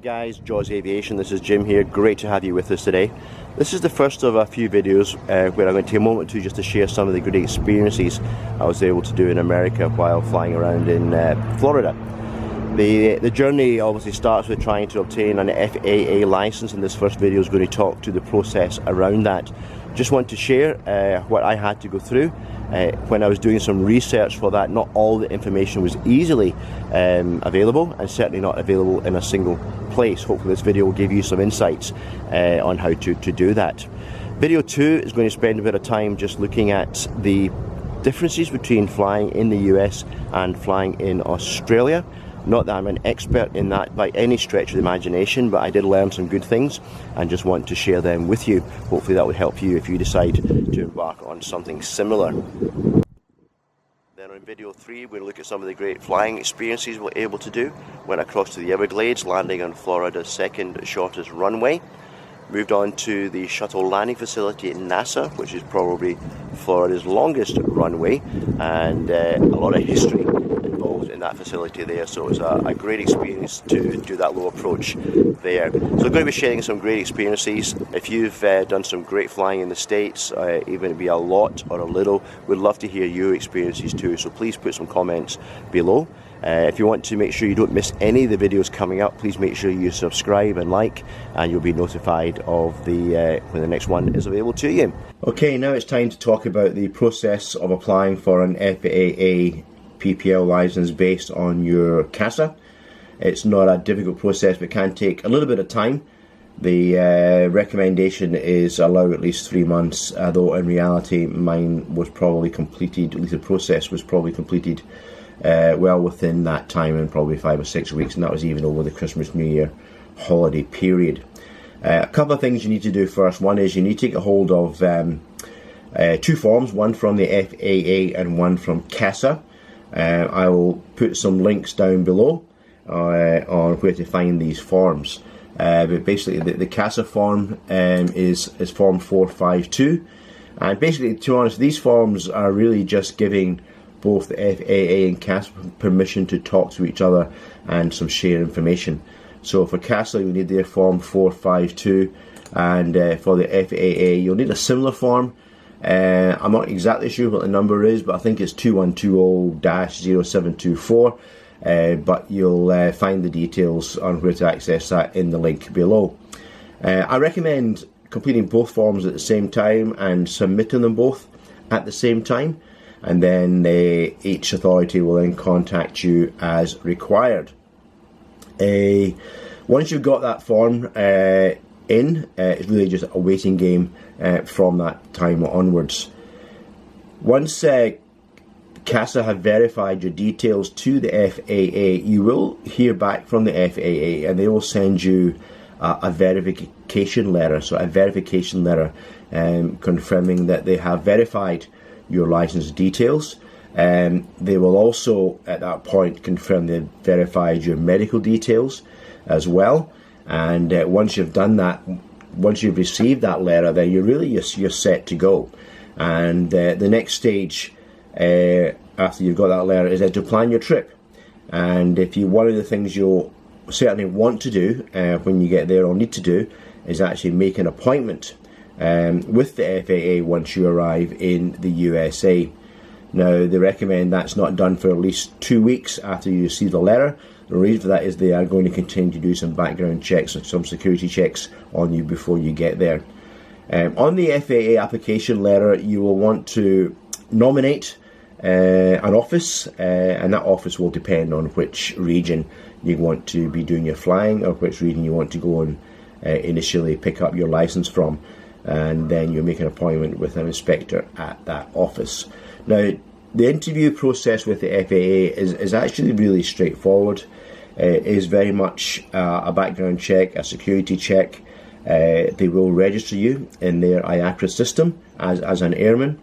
guys, Jaws Aviation, this is Jim here. Great to have you with us today. This is the first of a few videos where I'm going to take a moment to just to share some of the great experiences I was able to do in America while flying around in Florida. The journey obviously starts with trying to obtain an FAA license, and this first video is going to talk to the process around that. Just want to share what I had to go through when I was doing some research for that. Not all the information was easily available, and certainly not available in a single place. Hopefully this video will give you some insights on how to do that. Video 2 is going to spend a bit of time just looking at the differences between flying in the US and flying in Australia. Not that I'm an expert in that by any stretch of the imagination, but I did learn some good things and just want to share them with you. Hopefully that will help you if you decide to embark on something similar. Then on video 3, we'll look at some of the great flying experiences we were able to do. Went across to the Everglades, landing on Florida's second shortest runway. Moved on to the shuttle landing facility at NASA, which is probably Florida's longest runway, and a lot of history involved in that facility there, so it was a great experience to do that low approach there. So I'm going to be sharing some great experiences. If you've done some great flying in the States, even it be a lot or a little, we'd love to hear your experiences too, so please put some comments below. If you want to make sure you don't miss any of the videos coming up, please make sure you subscribe and like, and you'll be notified of when the next one is available to you. Okay, now it's time to talk about the process of applying for an FAA PPL license based on your CASA. It's not a difficult process, but can take a little bit of time. The recommendation is allow at least 3 months, though in reality mine was probably completed, at least the process was probably completed well within that time, in probably 5 or 6 weeks, and that was even over the Christmas New Year holiday period. A couple of things you need to do first. One is you need to take a hold of 2 forms, one from the FAA and one from CASA. I will put some links down below on where to find these forms. But basically the CASA form is form 452, and basically, to be honest, these forms are really just giving both the FAA and CASA permission to talk to each other and some share information. So for CASA you need their form 452, and for the FAA you'll need a similar form. I'm not exactly sure what the number is, but I think it's 2120-0724, but you'll find the details on where to access that in the link below. I recommend completing both forms at the same time and submitting them both at the same time, and then each authority will then contact you as required. Once you've got that form it's really just a waiting game from that time onwards. Once CASA have verified your details to the FAA, you will hear back from the FAA, and they will send you a verification letter. So a verification letter confirming that they have verified your license details. They will also at that point confirm they've verified your medical details as well. And once you've done that, once you've received that letter, then you're set to go. And the next stage after you've got that letter is to plan your trip. And one of the things you'll certainly want to do when you get there, or need to do, is actually make an appointment with the FAA once you arrive in the USA. Now, they recommend that's not done for at least 2 weeks after you receive the letter. The reason for that is they are going to continue to do some background checks and some security checks on you before you get there. On the FAA application letter, you will want to nominate an office, and that office will depend on which region you want to be doing your flying, or which region you want to go and initially pick up your license from, and then you make an appointment with an inspector at that office. Now, the interview process with the FAA is actually really straightforward. It is very much a background check, a security check. They will register you in their IAPRA system as an airman.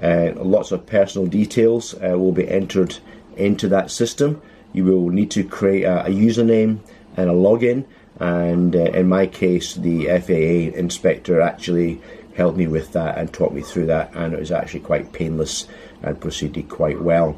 Lots of personal details will be entered into that system. You will need to create a username and a login, and in my case the FAA inspector actually helped me with that and taught me through that, and it was actually quite painless and proceeded quite well.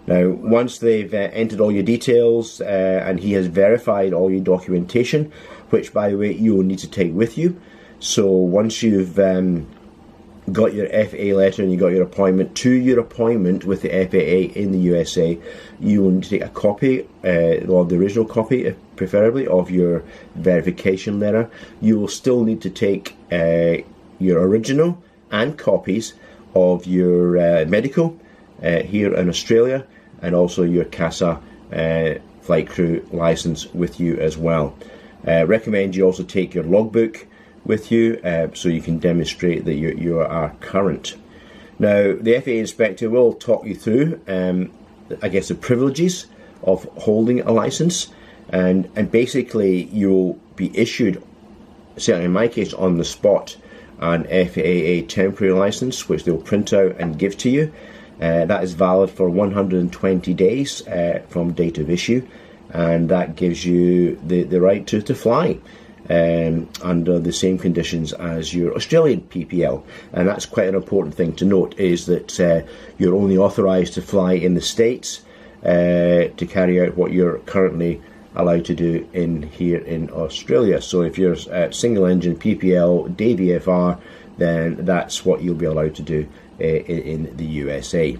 Now, once they've entered all your details and he has verified all your documentation, which, by the way, you will need to take with you. So once you've got your FAA letter and you got your appointment, to your appointment with the FAA in the USA, you will need to take a copy, or the original copy, preferably, of your verification letter. You will still need to take your original and copies of your medical here in Australia, and also your CASA flight crew license with you as well. Recommend you also take your logbook with you so you can demonstrate that you are current. Now, the FAA inspector will talk you through, I guess, the privileges of holding a license, and basically you'll be issued, certainly in my case, on the spot, an FAA temporary license, which they'll print out and give to you. That is valid for 120 days from date of issue, and that gives you the right to fly under the same conditions as your Australian PPL. And that's quite an important thing to note, is that you're only authorised to fly in the States to carry out what you're currently allowed to do here in Australia. So if you're single engine PPL, day VFR, then that's what you'll be allowed to do in the USA.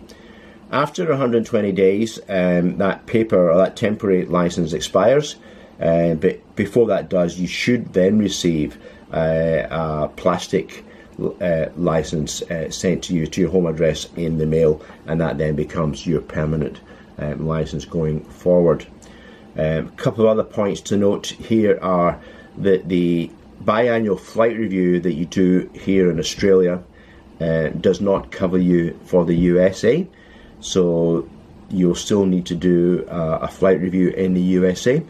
After 120 days, that paper or that temporary license expires, but before that does, you should then receive a plastic license sent to you to your home address in the mail, and that then becomes your permanent license going forward. A couple of other points to note here are that the biannual flight review that you do here in Australia does not cover you for the USA, so you'll still need to do a flight review in the USA,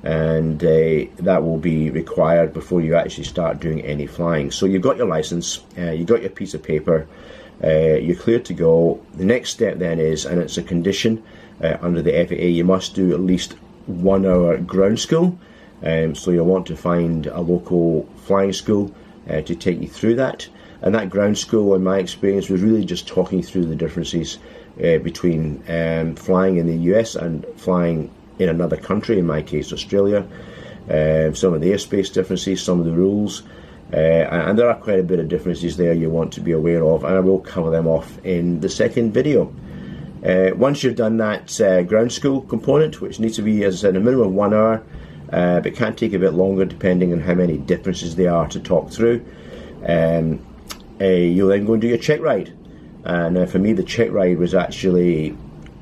and that will be required before you actually start doing any flying. So you've got your license, you've got your piece of paper, you're clear to go. The next step then is, and it's a condition under the FAA, you must do at least 1 hour ground school. So you'll want to find a local flying school to take you through that. And that ground school, in my experience, was really just talking through the differences between flying in the US and flying in another country, in my case Australia, some of the airspace differences, some of the rules, and there are quite a bit of differences there you want to be aware of, and I will cover them off in the second video. Once you've done that ground school component, which needs to be, as I said, a minimum of 1 hour, but can take a bit longer depending on how many differences there are to talk through, you'll then go and do your check ride. And for me, the check ride was actually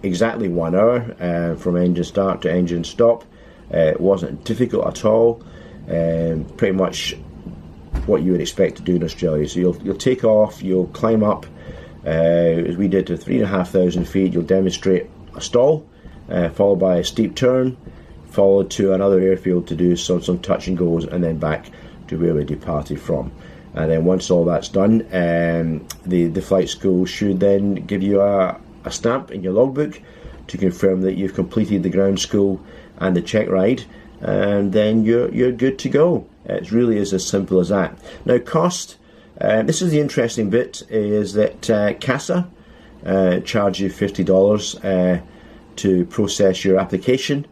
exactly 1 hour from engine start to engine stop. It wasn't difficult at all, pretty much what you would expect to do in Australia. So you'll take off, you'll climb up, as we did, to 3,500 feet. You'll demonstrate a stall, followed by a steep turn, followed to another airfield to do some touch and goes, and then back to where we departed from. And then once all that's done, the flight school should then give you a stamp in your logbook to confirm that you've completed the ground school and the check ride, and then you're good to go. It really is as simple as that. Now, cost. This is the interesting bit, is that CASA charge you $50 to process your application.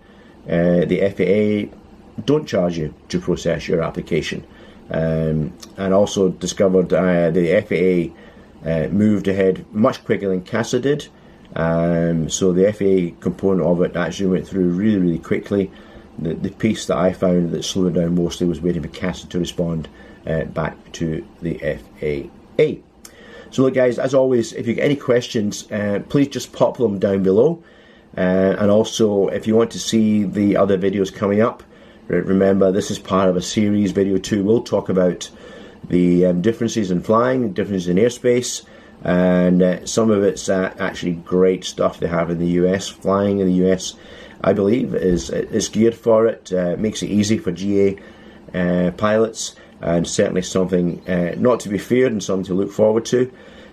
The FAA don't charge you to process your application. And also discovered the FAA moved ahead much quicker than CASA did. So the FAA component of it actually went through really, really quickly. The piece that I found that slowed it down mostly was waiting for CASA to respond back to the FAA. So look, guys, as always, if you get any questions, please just pop them down below. And also, if you want to see the other videos coming up, remember, this is part of a series. Video 2 will talk about the differences in flying, differences in airspace, and some of it's actually great stuff they have in the US. Flying in the US, I believe, is geared for it. Makes it easy for GA pilots, and certainly something not to be feared and something to look forward to.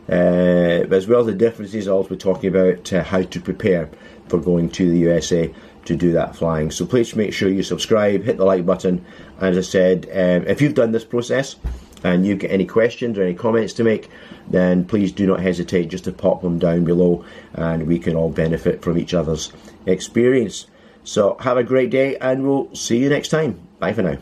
But as well as the differences, I'll also be talking about how to prepare for going to the USA to do that flying. So please make sure you subscribe, hit the like button, and as I said, if you've done this process and you've got any questions or any comments to make, then please do not hesitate just to pop them down below, and we can all benefit from each other's experience. So have a great day, and we'll see you next time. Bye for now.